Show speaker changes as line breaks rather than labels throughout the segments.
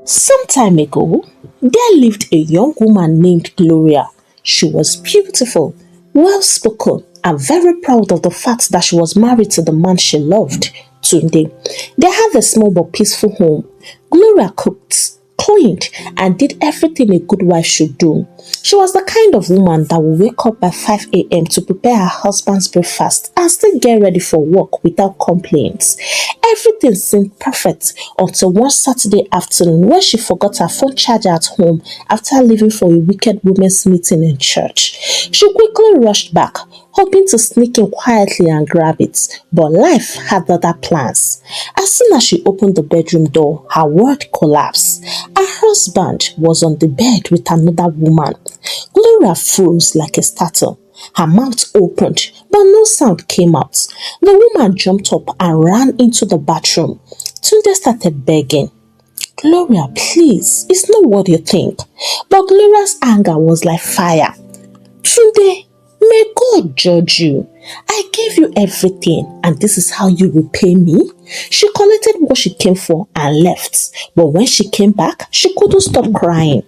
Some time ago, there lived a young woman named Gloria. She was beautiful, well spoken, and very proud of the fact that she was married to the man she loved, Tunde. They had a small but peaceful home. Gloria cooked, cleaned, and did everything a good wife should do. She was the kind of woman that would wake up by 5 a.m. to prepare her husband's breakfast and still get ready for work without complaints. Everything seemed perfect until one Saturday afternoon when she forgot her phone charger at home after leaving for a wicked women's meeting in church. She quickly rushed back, hoping to sneak in quietly and grab it, but life had other plans. As soon as she opened the bedroom door, her world collapsed. Her husband was on the bed with another woman. Gloria froze like a statue. Her mouth opened, but no sound came out. The woman jumped up and ran into the bathroom. Tunde started begging, "Gloria, please, it's not what you think." But Gloria's anger was like fire. "Tunde, may God judge you. I gave you everything, and this is how you repay me?" She collected what she came for and left. But when she came back, she couldn't stop crying.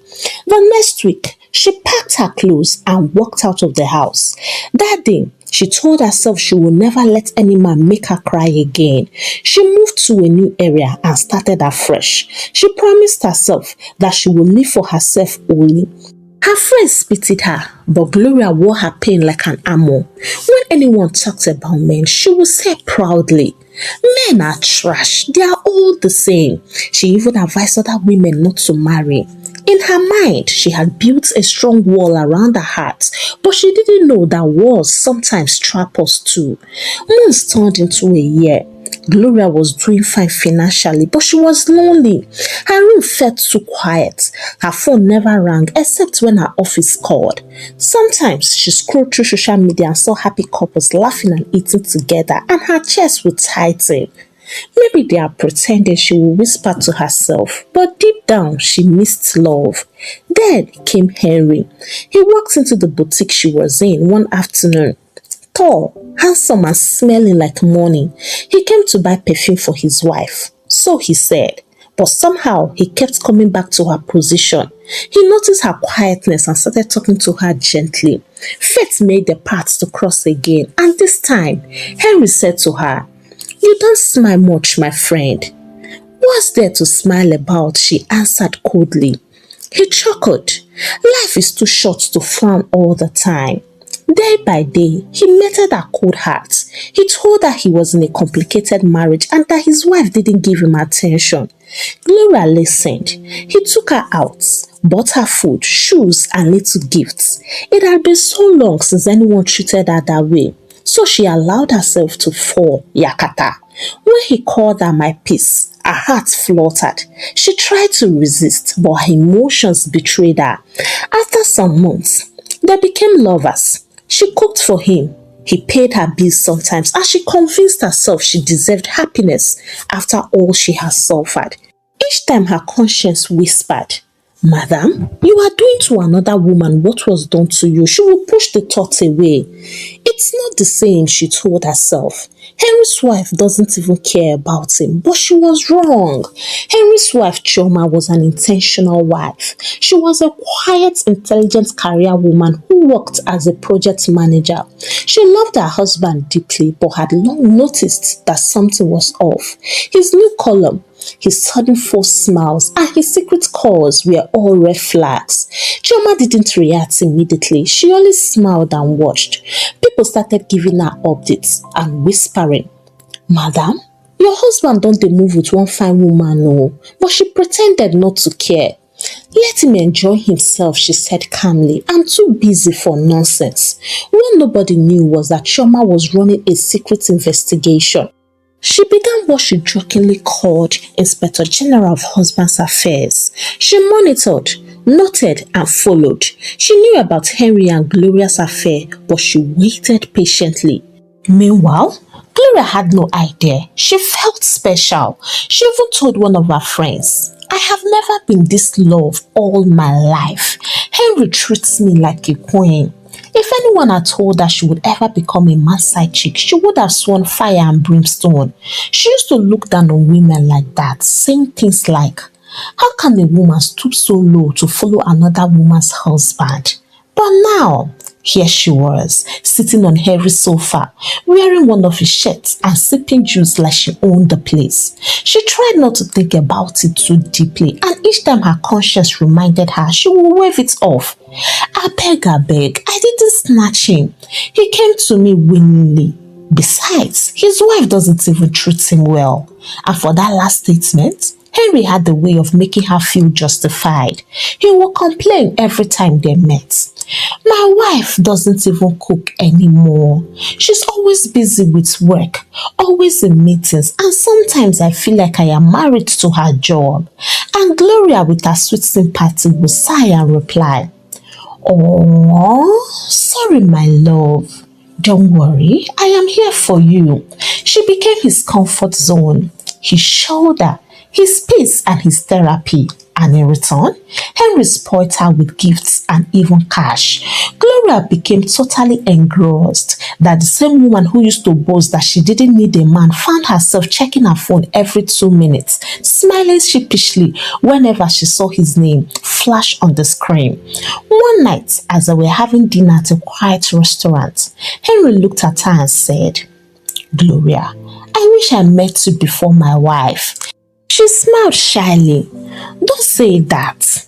The next week, she packed her clothes and walked out of the house. That day, she told herself she would never let any man make her cry again. She moved to a new area and started afresh. She promised herself that she would live for herself only. Her friends pitied her, but Gloria wore her pain like an armor. When anyone talked about men, she would say proudly, "Men are trash, they are all the same." She even advised other women not to marry. In her mind, she had built a strong wall around her heart, but she didn't know that walls sometimes trap us too. Months turned into a year. Gloria was doing fine financially, but she was lonely. Her room felt too quiet. Her phone never rang except when her office called. Sometimes she scrolled through social media and saw happy couples laughing and eating together, and her chest would tighten. Maybe they are pretending, she would whisper to herself, but deep down she missed love. Then came Henry. He walked into the boutique she was in one afternoon. Tall, handsome and smelling like morning. He came to buy perfume for his wife. So he said, but somehow he kept coming back to her position. He noticed her quietness and started talking to her gently. Fate made the paths to cross again, and this time, Henry said to her, "You don't smile much, my friend." "What's there to smile about?" she answered coldly. He chuckled. Life is too short to frown all the time. Day by day, he melted her cold heart. He told her he was in a complicated marriage and that his wife didn't give him attention. Gloria listened. He took her out, bought her food, shoes, and little gifts. It had been so long since anyone treated her that way, so she allowed herself to fall yakata. When he called her my peace, her heart fluttered. She tried to resist, but her emotions betrayed her. After some months, they became lovers. She cooked for him. He paid her bills sometimes, and she convinced herself she deserved happiness after all she has suffered. Each time her conscience whispered, "Madam, you are doing to another woman what was done to you," she would push the thought away. It's not the same, she told herself. Henry's wife doesn't even care about him, but she was wrong. Henry's wife, Chama, was an intentional wife. She was a quiet, intelligent career woman who worked as a project manager. She loved her husband deeply, but had long noticed that something was off. His new column, his sudden forced smiles, and his secret calls were all red flags. Chama didn't react immediately. She only smiled and watched. People started giving her updates and whispering, "Madam, your husband don't dey move with one fine woman, no." But she pretended not to care. "Let him enjoy himself," she said calmly. "I'm too busy for nonsense." What nobody knew was that Chama was running a secret investigation. She began what she jokingly called Inspector General of Husbands' Affairs. She monitored, noted, and followed. She knew about Henry and Gloria's affair, but she waited patiently. Meanwhile, Gloria had no idea. She felt special. She even told one of her friends, "I have never been this loved all my life. Henry treats me like a queen." If anyone had told her she would ever become a man's side chick, she would have sworn fire and brimstone. She used to look down on women like that, saying things like, How can a woman stoop so low to follow another woman's husband? But now, here she was, sitting on Harry's sofa, wearing one of his shirts and sipping juice like she owned the place. She tried not to think about it too deeply, and each time her conscience reminded her, she would wave it off. I beg, I didn't snatch him. He came to me willingly. Besides, his wife doesn't even treat him well. And for that last statement, Henry had the way of making her feel justified. He would complain every time they met. My wife doesn't even cook anymore. She's always busy with work, always in meetings, and sometimes I feel like I am married to her job. And Gloria, with her sweet sympathy, would sigh and reply, "Oh, sorry, my love. Don't worry, I am here for you." She became his comfort zone, his shoulder, his peace and his therapy. And in return, Henry spoiled her with gifts and even cash. Gloria became totally engrossed that the same woman who used to boast that she didn't need a man found herself checking her phone every 2 minutes, smiling sheepishly whenever she saw his name flash on the screen. One night, as they were having dinner at a quiet restaurant, Henry looked at her and said, "Gloria, I wish I met you before my wife." She smiled shyly. "Don't say that."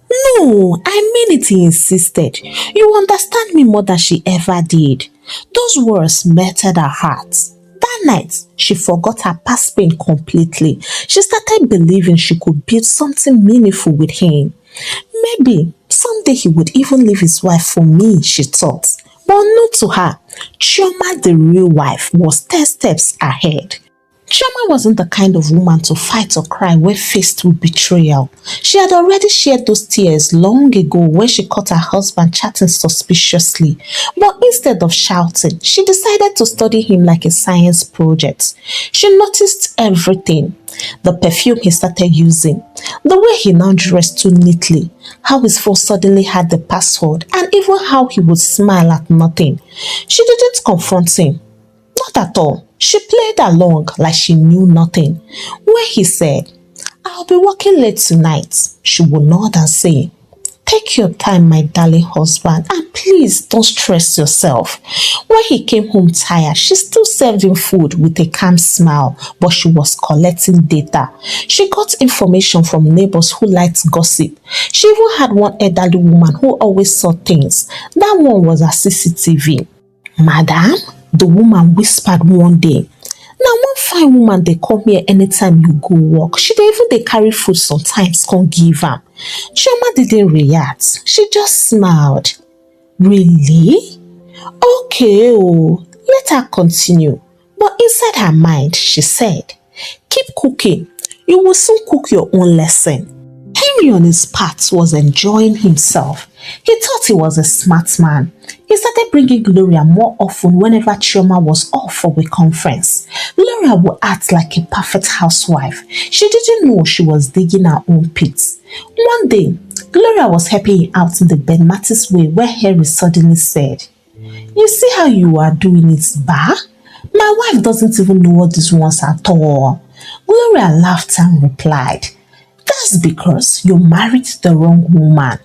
"No, I mean it," he insisted. "You understand me more than she ever did." Those words melted her heart. That night, she forgot her past pain completely. She started believing she could build something meaningful with him. Maybe someday he would even leave his wife for me, she thought. But not to her. Chama, the real wife, was 10 steps ahead. Chama wasn't the kind of woman to fight or cry when faced with betrayal. She had already shed those tears long ago when she caught her husband chatting suspiciously. But instead of shouting, she decided to study him like a science project. She noticed everything. The perfume he started using, the way he now dressed too neatly, how his phone suddenly had the password, and even how he would smile at nothing. She didn't confront him. Not at all. She played along like she knew nothing. When he said, "I'll be working late tonight," she would nod and say, "Take your time, my darling husband, and please don't stress yourself." When he came home tired, she still served him food with a calm smile, but she was collecting data. She got information from neighbors who liked gossip. She even had one elderly woman who always saw things. That one was her CCTV. "Madam," the woman whispered one day, "now one fine woman dey come here anytime you go work. She dey even dey carry food sometimes come give am." Chama didn't react. She just smiled. "Really? Okay, oh, let her continue." But inside her mind, she said, "Keep cooking. You will soon cook your own lesson." Henry on his part was enjoying himself. He thought he was a smart man. He started bringing Gloria more often whenever Chama was off for a conference. Gloria would act like a perfect housewife. She didn't know she was digging her own pit. One day, Gloria was helping him out in the Ben Mattis way where Henry suddenly said, "You see how you are doing it, Ba? My wife doesn't even know what this wants at all." Gloria laughed and replied, "That's because you married the wrong woman."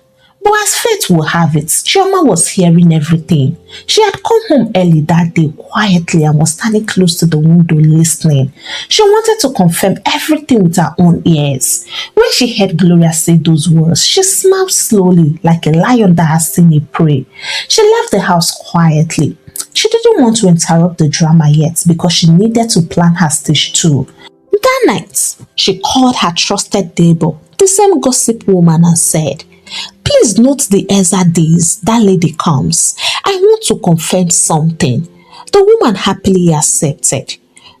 But as fate will have it, Chama was hearing everything. She had come home early that day quietly and was standing close to the window listening. She wanted to confirm everything with her own ears. When she heard Gloria say those words, she smiled slowly like a lion that has seen a prey. She left the house quietly. She didn't want to interrupt the drama yet because she needed to plan her stage 2. That night, she called her trusted neighbor, the same gossip woman, and said, "Please note the exact days that lady comes. I want to confirm something." The woman happily accepted.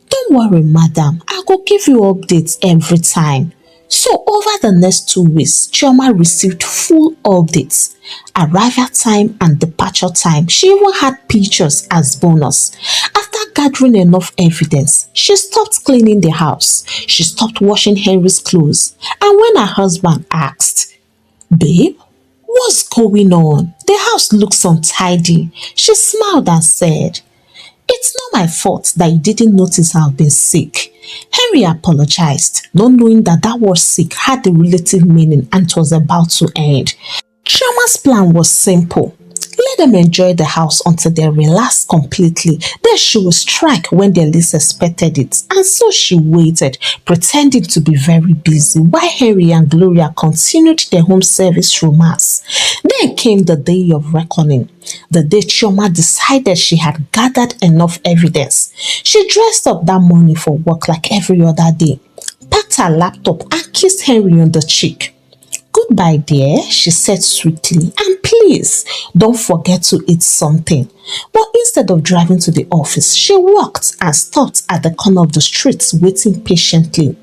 "Don't worry, madam. I will give you updates every time." So over the next 2 weeks, Chama received full updates. Arrival time and departure time. She even had pictures as bonus. After gathering enough evidence, she stopped cleaning the house. She stopped washing Henry's clothes. And when her husband asked, "Babe, what's going on? The house looks untidy," she smiled and said, "It's not my fault that you didn't notice I've been sick. Henry apologized, not knowing that that word sick had a relative meaning and it was about to end. Chama's plan was simple. Let them enjoy the house until they relax completely. Then she would strike when they least expected it. And so she waited, pretending to be very busy, while Henry and Gloria continued their home service romance. Then came the day of reckoning. The day Chama decided she had gathered enough evidence. She dressed up that morning for work like every other day, packed her laptop and kissed Henry on the cheek. "Goodbye, dear," she said sweetly, "and please don't forget to eat something." But instead of driving to the office, she walked and stopped at the corner of the street, waiting patiently.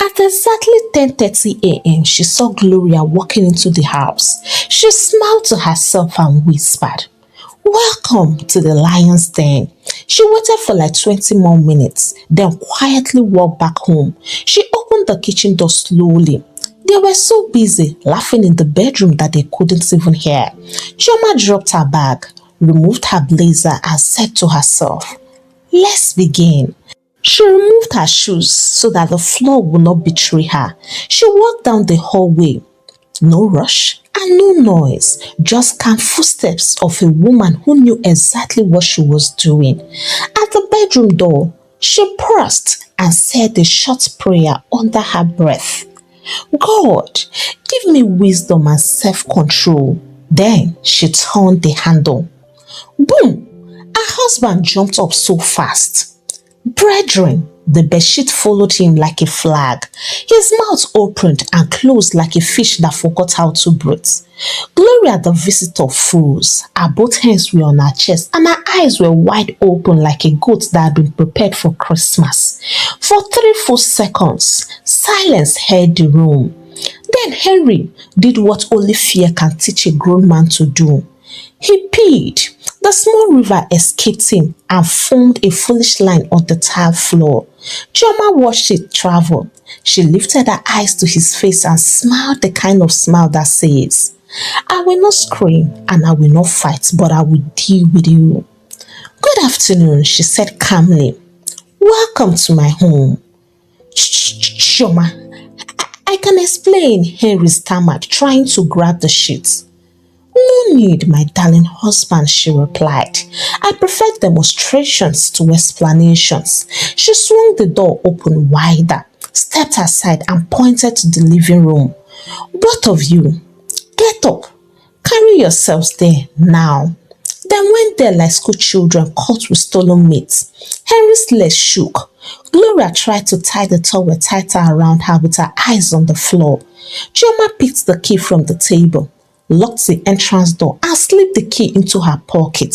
At exactly 10:30 a.m., she saw Gloria walking into the house. She smiled to herself and whispered, "Welcome to the lion's den." She waited for like 20 more minutes, then quietly walked back home. She opened the kitchen door slowly. They were so busy laughing in the bedroom that they couldn't even hear. Chama dropped her bag, removed her blazer and said to herself, "Let's begin." She removed her shoes so that the floor would not betray her. She walked down the hallway. No rush and no noise, just calm footsteps of a woman who knew exactly what she was doing. At the bedroom door, she paused and said a short prayer under her breath. "God, give me wisdom and self-control." Then she turned the handle. Boom! Her husband jumped up so fast. "Brethren," the bedsheet followed him like a flag. His mouth opened and closed like a fish that forgot how to breathe. Gloria, the visitor, froze. Her both hands were on her chest and her eyes were wide open like a goat that had been prepared for Christmas. For 3 full seconds, silence held the room. Then Henry did what only fear can teach a grown man to do. He peed. The small river escaped him and formed a foolish line on the tile floor. Chama watched it travel. She lifted her eyes to his face and smiled the kind of smile that says, "I will not scream and I will not fight, but I will deal with you." "Good afternoon," she said calmly. "Welcome to my home." Chama, I can explain," Henry stammered, trying to grab the sheets. "No need, my darling husband," she replied. "I prefer demonstrations to explanations." She swung the door open wider, stepped aside and pointed to the living room. "Both of you, get up. Carry yourselves there now." Then went there like school children caught with stolen meat. Henry's legs shook. Gloria tried to tie the towel tighter around her with her eyes on the floor. Chama picked the key from the table, locked the entrance door and slipped the key into her pocket.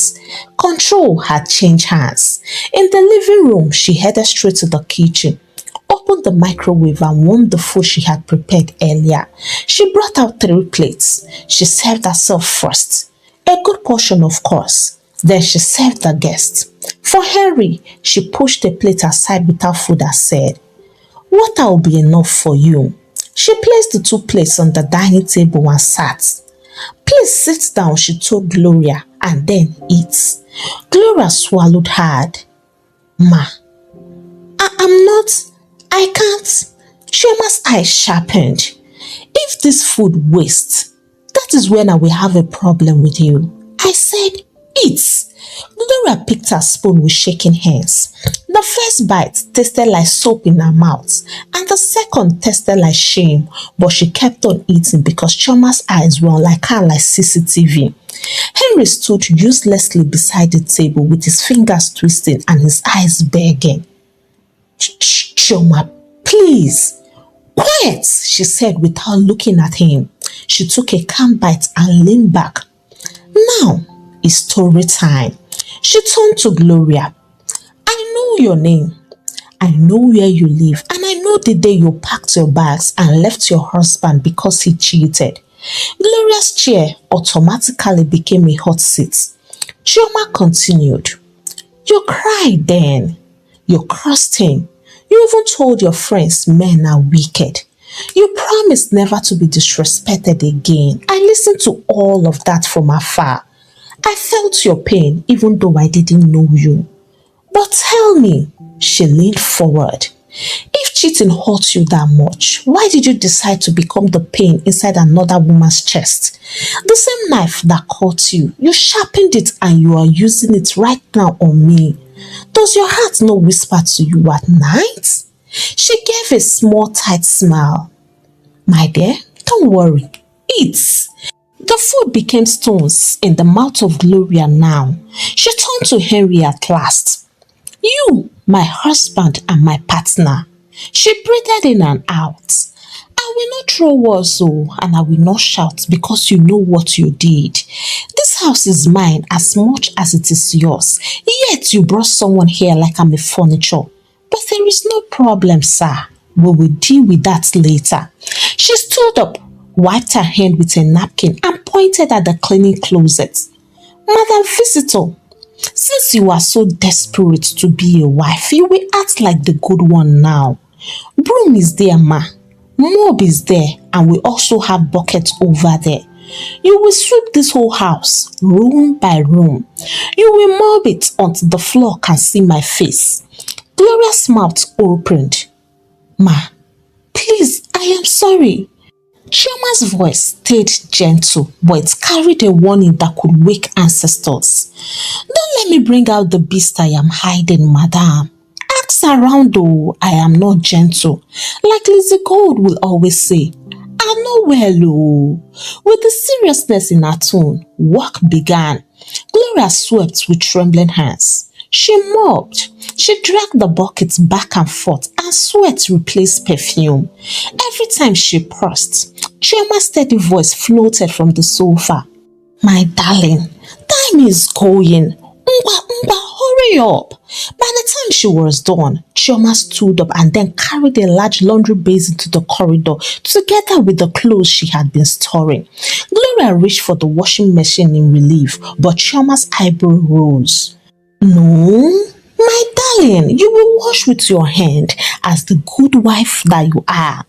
Control had changed hands. In the living room, she headed straight to the kitchen, opened the microwave and warmed the food she had prepared earlier. She brought out 3 plates. She served herself first. A good portion, of course. Then she served the guests. For Henry, she pushed the plate aside without food and said, "Water will be enough for you." She placed the 2 plates on the dining table and sat. "Please sit down," she told Gloria, "and then eat." Gloria swallowed hard. "Ma, I can't." Chama's eyes sharpened. "If this food wastes, that is when I will have a problem with you." I said, "Eat." Gloria picked her spoon with shaking hands. The first bite tasted like soap in her mouth, and the second tasted like shame, but she kept on eating because Chama's eyes were like her like CCTV. Henry stood uselessly beside the table with his fingers twisting and his eyes begging. "Chama, please." "Quiet," she said without looking at him. She took a calm bite and leaned back. "Now is story time." She turned to Gloria. "I know your name. I know where you live, and I know the day you packed your bags and left your husband because he cheated." Gloria's chair automatically became a hot seat. Chama continued. "You cried then. You cursed him. You even told your friends men are wicked. You promised never to be disrespected again. I listened to all of that from afar. I felt your pain even though I didn't know you. But tell me," she leaned forward, If cheating hurt you that much, why did you decide to become the pain inside another woman's chest? The same knife that cut you, you sharpened it and you are using it right now on me. Does your heart not whisper to you at night? She gave a small tight smile. My dear, don't worry. Eat. The food became stones in the mouth of Gloria now. She turned to Henry at last. You, my husband and my partner. She breathed in and out. I will not throw words, and I will not shout because you know what you did. This house is mine as much as it is yours. Yet you brought someone here like I'm a furniture. But there is no problem, sir. We will deal with that later. She stood up, wiped her hand with a napkin and pointed at the cleaning closet. Madam Visitor, since you are so desperate to be a wife, you will act like the good one now. Broom is there, ma. Mop is there, and we also have buckets over there. You will sweep this whole house, room by room. You will mop it until the floor can see my face. Gloria's mouth opened. Ma, please, I am sorry. Chama's voice stayed gentle, but it carried a warning that could wake ancestors. Don't let me bring out the beast I am hiding, madam. Ask around though, I am not gentle. Like Lizzie Gold will always say, I know well, oh. With the seriousness in her tone, work began. Gloria swept with trembling hands. She mopped. She dragged the buckets back and forth and sweat replaced perfume. Every time she pressed, Chama's steady voice floated from the sofa. My darling, time is going. Hurry up. By the time she was done, Chama stood up and then carried a large laundry basin to the corridor together with the clothes she had been storing. Gloria reached for the washing machine in relief, but Chama's eyebrow rose. No, my darling, you will wash with your hand as the good wife that you are.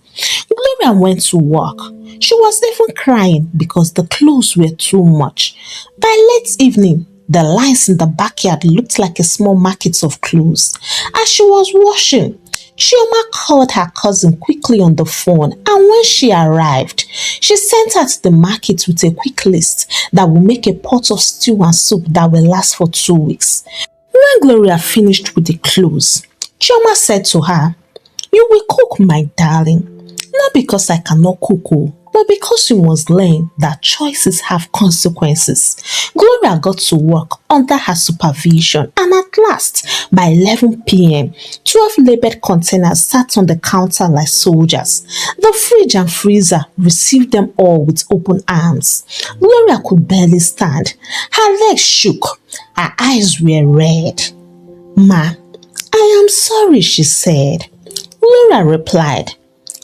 Gloria went to work. She was even crying because the clothes were too much. By late evening, the lines in the backyard looked like a small market of clothes. As she was washing, Chama called her cousin quickly on the phone, and when she arrived, she sent her to the market with a quick list that would make a pot of stew and soup that will last for 2 weeks. When Gloria finished with the clothes, Chama said to her, You will cook, my darling. Not because I cannot cook, but because you must learn that choices have consequences. Gloria got to work under her supervision, and at last, by 11 p.m., 12 labeled containers sat on the counter like soldiers. The fridge and freezer received them all with open arms. Gloria could barely stand. Her legs shook. Her eyes were red. Ma, I am sorry, she said. Gloria replied,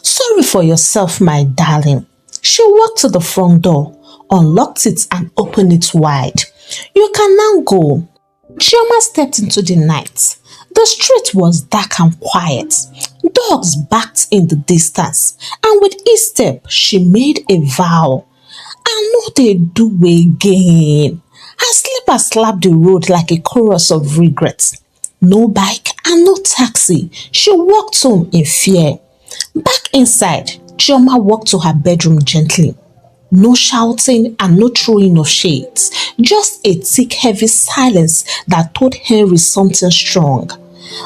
Sorry for yourself, my darling. She walked to the front door, unlocked it and opened it wide. You can now go. Chama stepped into the night. The street was dark and quiet. Dogs barked in the distance, and with each step, she made a vow. I know they do again. Her slipper slapped the road like a chorus of regrets. No bike and no taxi. She walked home in fear. Back inside, Chama walked to her bedroom gently. No shouting and no throwing of shades. Just a thick, heavy silence that told Henry something strong.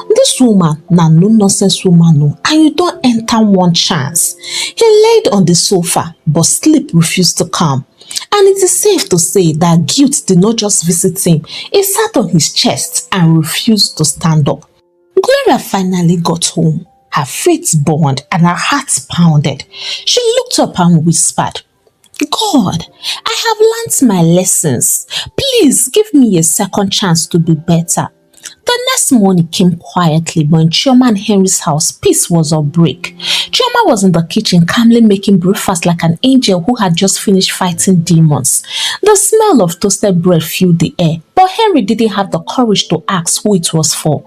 This woman na no nonsense woman, and you don't enter one chance. He laid on the sofa, but sleep refused to come. And it is safe to say that guilt did not just visit him, it sat on his chest and refused to stand up. Gloria finally got home. Her feet burned and her heart pounded. She looked up and whispered, God, I have learnt my lessons. Please give me a second chance to be better. The next morning came quietly, but in Chama and Henry's house, peace was on break. Chama was in the kitchen calmly making breakfast like an angel who had just finished fighting demons. The smell of toasted bread filled the air, but Henry didn't have the courage to ask who it was for.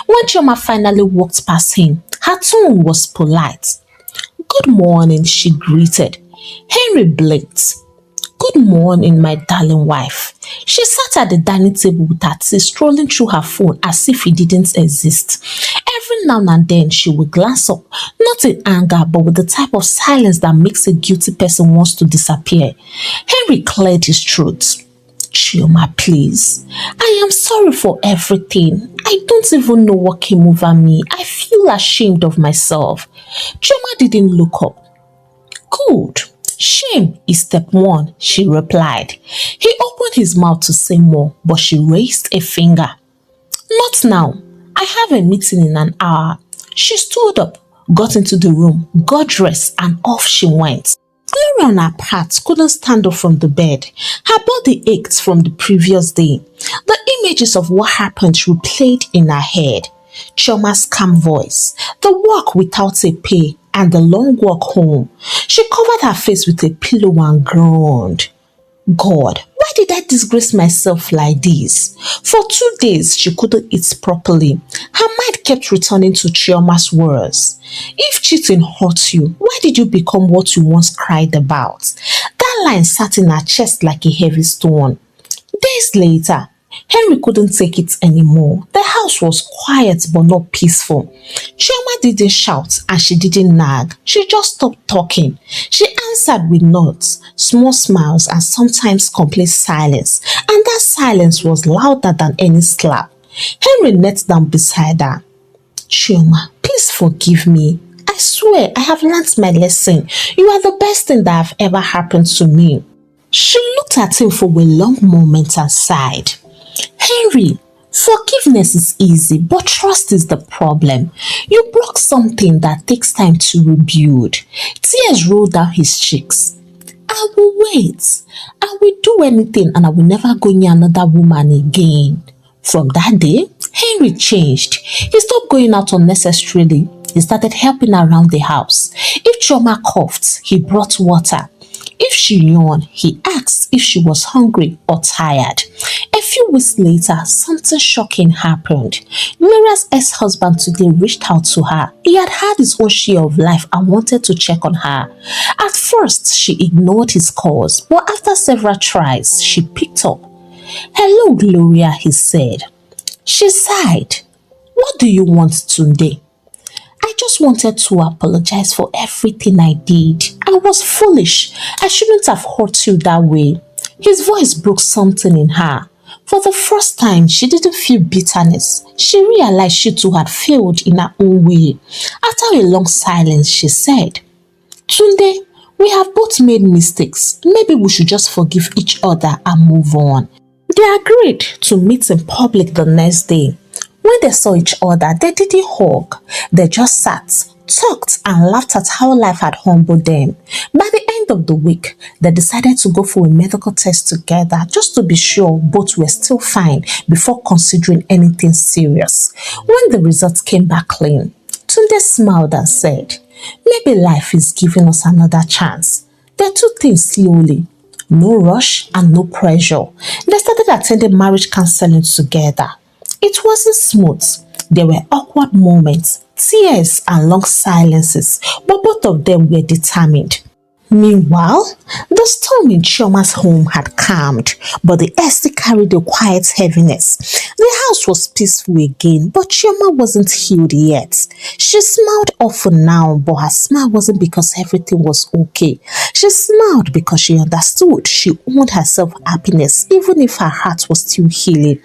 When Chama finally walked past him, her tone was polite. Good morning, she greeted. Henry blinked. Good morning, my darling wife. She sat at the dining table with her tea, scrolling through her phone as if it didn't exist. Every Every now and then she would glance up, not in anger, but with the type of silence that makes a guilty person wants to disappear. Henry cleared his throat. Chama, please. I am sorry for everything. I don't even know what came over me. I feel ashamed of myself. Chama didn't look up. Good. Shame is step one, she replied. He opened his mouth to say more, but she raised a finger. Not now. I have a meeting in an hour. She stood up, got into the room, got dressed, and off she went. Gloria on her part couldn't stand up from the bed. Her body ached from the previous day. The images of what happened replayed in her head. Chama's calm voice, the walk without a pay, and the long walk home. She covered her face with a pillow and groaned. God, why did I disgrace myself like this? For 2 days, she couldn't eat properly. Her mind kept returning to Chioma's words. If cheating hurts you, why did you become what you once cried about? That line sat in her chest like a heavy stone. Days later, Henry couldn't take it anymore. The house was quiet but not peaceful. Chioma didn't shout and she didn't nag. She just stopped talking. She answered with nods, small smiles, and sometimes complete silence. And that silence was louder than any slap. Henry knelt down beside her. Chioma, please forgive me. I swear I have learnt my lesson. You are the best thing that have ever happened to me. She looked at him for a long moment and sighed. Henry, forgiveness is easy, but trust is the problem. You broke something that takes time to rebuild. Tears rolled down his cheeks. I will wait. I will do anything and I will never go near another woman again. From that day, Henry changed. He stopped going out unnecessarily. He started helping around the house. If Chama coughed, he brought water. If she yawned, he asked if she was hungry or tired. A few weeks later, something shocking happened. Gloria's ex-husband today reached out to her. He had had his own share of life and wanted to check on her. At first, she ignored his calls, but after several tries, she picked up. Hello, Gloria, he said. She sighed. What do you want Tunday? I just wanted to apologize for everything I did. I was foolish. I shouldn't have hurt you that way. His voice broke something in her. For the first time, she didn't feel bitterness. She realized she too had failed in her own way. After a long silence, she said, Tunde, we have both made mistakes. Maybe we should just forgive each other and move on. They agreed to meet in public the next day. When they saw each other, they didn't hug. They just sat, talked and laughed at how life had humbled them. By the end of the week, they decided to go for a medical test together just to be sure both were still fine before considering anything serious. When the results came back clean, Tunde smiled and said, maybe life is giving us another chance. They took things slowly. No rush and no pressure. They started attending marriage counseling together. It wasn't smooth. There were awkward moments, tears and long silences, but both of them were determined. Meanwhile, the storm in Chioma's home had calmed, but the air still carried a quiet heaviness. The house was peaceful again, but Chioma wasn't healed yet. She smiled often now, but her smile wasn't because everything was okay. She smiled because she understood she owed herself happiness, even if her heart was still healing.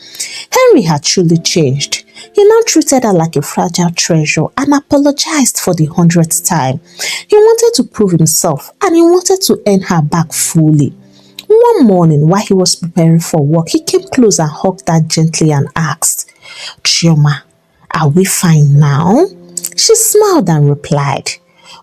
Henry had truly changed. He now treated her like a fragile treasure and apologized for the 100th time. He wanted to prove himself and he wanted to earn her back fully. One morning, while he was preparing for work, he came close and hugged her gently and asked, Chioma, are we fine now? She smiled and replied,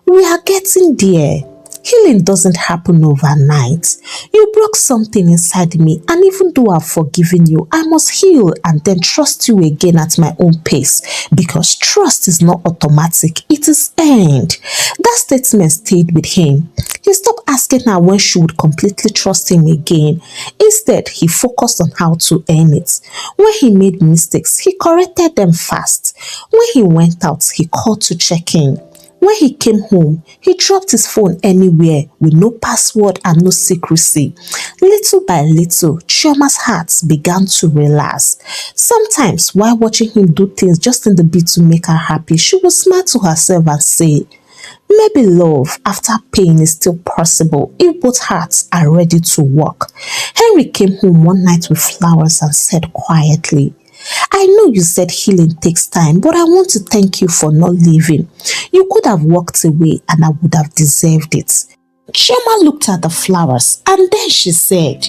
we are getting there. Healing doesn't happen overnight. You broke something inside me, and even though I've forgiven you, I must heal and then trust you again at my own pace, because trust is not automatic, it is earned. That statement stayed with him. He stopped asking her when she would completely trust him again. Instead, he focused on how to earn it. When he made mistakes, he corrected them fast. When he went out, he called to check in. When he came home, he dropped his phone anywhere with no password and no secrecy. Little by little, Chioma's heart began to relax. Sometimes, while watching him do things just in the bit to make her happy, she would smile to herself and say, maybe love after pain is still possible if both hearts are ready to work. Henry came home one night with flowers and said quietly, I know you said healing takes time, but I want to thank you for not leaving. You could have walked away and I would have deserved it. Chama looked at the flowers and then she said,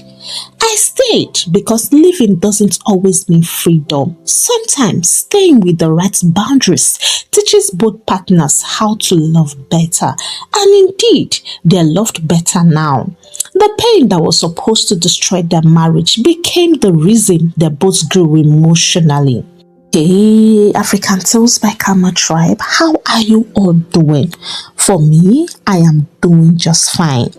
I stayed because living doesn't always mean freedom. Sometimes staying with the right boundaries teaches both partners how to love better. And indeed, they're loved better now. The pain that was supposed to destroy their marriage became the reason they both grew emotionally. Hey, African Tales by Kamma tribe, how are you all doing? For me, I am doing just fine.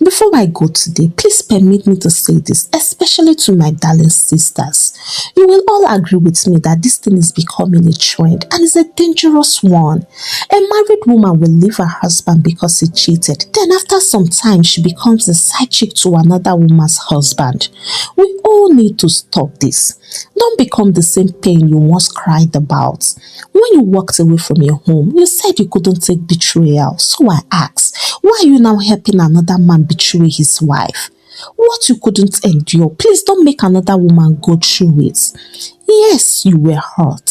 Before I go today, please permit me to say this, especially to my darling sisters. You will all agree with me that this thing is becoming a trend and is a dangerous one. A married woman will leave her husband because he cheated. Then after some time, she becomes a side chick to another woman's husband. We all need to stop this. Don't become the same pain you once cried about. When you walked away from your home, you said you couldn't take betrayal. So I asked, why are you now helping another man betray his wife? What you couldn't endure, please don't make another woman go through it. Yes, you were hurt.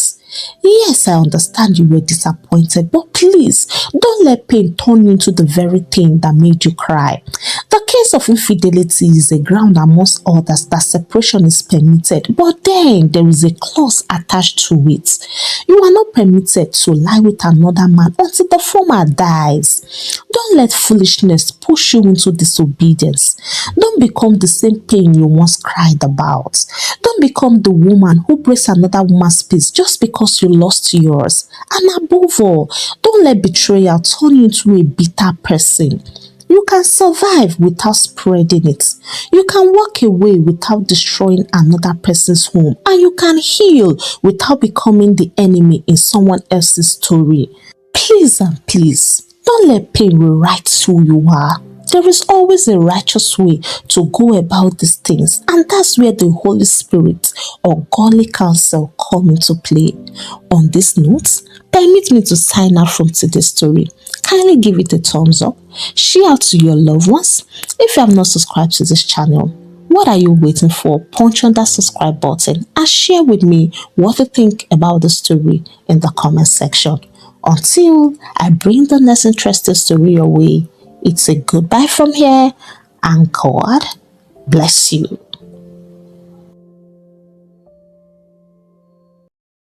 Yes, I understand you were disappointed, but please don't let pain turn into the very thing that made you cry. The case of infidelity is a ground amongst others that separation is permitted, but then there is a clause attached to it. You are not permitted to lie with another man until the former dies. Don't let foolishness push you into disobedience. Don't become the same pain you once cried about. Don't become the woman who breaks another woman's peace just because you lost yours. And above all, don't let betrayal turn you into a bitter person. You can survive without spreading it. You can walk away without destroying another person's home. And you can heal without becoming the enemy in someone else's story. Please and please, don't let pain rewrite who you are. There is always a righteous way to go about these things, and that's where the Holy Spirit or godly counsel come into play. On this note, permit me to sign out from today's story. Kindly give it a thumbs up, share out to your loved ones. If you have not subscribed to this channel, what are you waiting for? Punch on that subscribe button and share with me what you think about the story in the comment section. Until I bring the next interesting story your way, it's a goodbye from here, and God bless you.